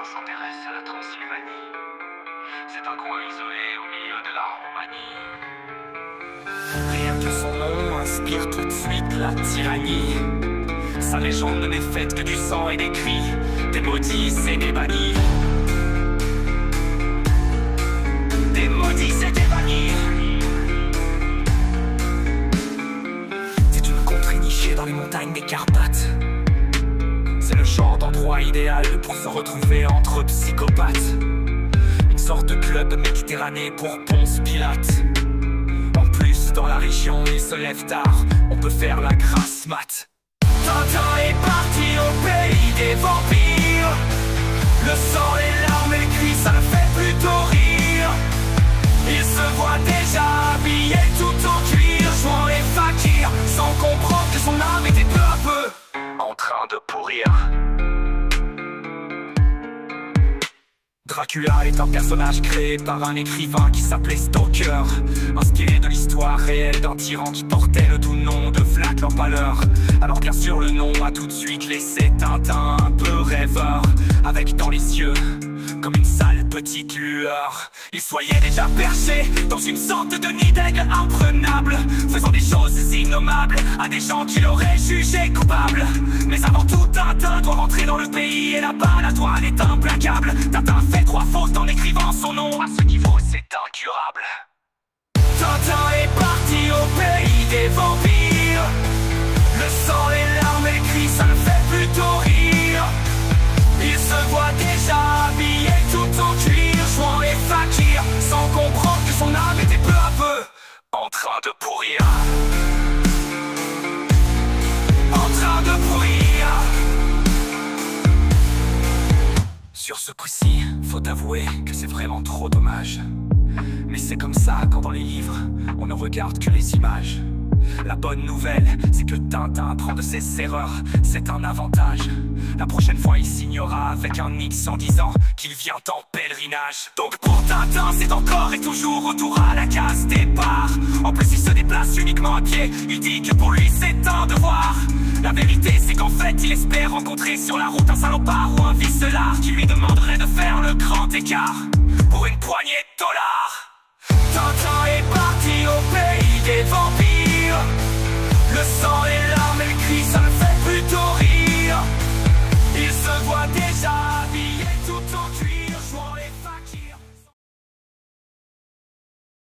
Tintin s'intéresse à la Transylvanie. C'est un coin isolé au milieu de la Roumanie. Rien que son nom inspire tout de suite la tyrannie. Sa légende n'est faite que du sang et des cris, des maudits et des bannis. Des maudits et des bannis. C'est une contrée nichée dans les montagnes des Carpates. C'est le genre d'endroit idéal pour se retrouver entre psychopathes. Une sorte de club méditerranéen pour Ponce Pilate. En plus, dans la région, il se lève tard, on peut faire la grasse mat. Tintin est parti au pays des vampires. Le sang, les larmes et les cris, ça le fait plutôt rire. Il se voit déjà habillé tout en cuir, jouant les fakirs, sans comprendre que son âme était peu à peu en train de pourrir. Dracula est un personnage créé par un écrivain qui s'appelait Stoker, inspiré de l'histoire réelle d'un tyran qui portait le doux nom de Vlad l'Empaleur. Alors bien sûr le nom a tout de suite laissé Tintin un peu rêveur, avec dans les yeux comme une sale petite lueur. Il soyait déjà perché dans une sorte de nid d'aigle imprenable, faisant des choses innommables à des gens qui l'auraient jugé coupable. Mais avant tout, Tintin doit rentrer dans le pays, et là-bas la douane est implacable. Tintin fait 3 fautes en écrivant son nom, à ce niveau c'est incurable. Tintin est parti au pays des vampires. Le sang, les larmes et les cris, ça le fait plutôt rire. Il se voit déjà habillé tout en cuir, jouant les fakirs, sans comprendre que son âme était peu à peu en train de pourrir. En train de pourrir. Sur ce coup-ci, faut avouer que c'est vraiment trop dommage. Mais c'est comme ça quand dans les livres, on ne regarde que les images. La bonne nouvelle, c'est que Tintin apprend de ses erreurs, c'est un avantage. La prochaine fois il signera avec un X en disant qu'il vient en pèlerinage. Donc pour Tintin c'est encore et toujours retour à la case départ. En plus il se déplace uniquement à pied, il dit que pour lui c'est un devoir. La vérité c'est qu'en fait il espère rencontrer sur la route un salopard ou un vicelard qui lui demanderait de faire le grand écart pour une poignée de dollars. Tintin est parti au pays des vampires. Le sang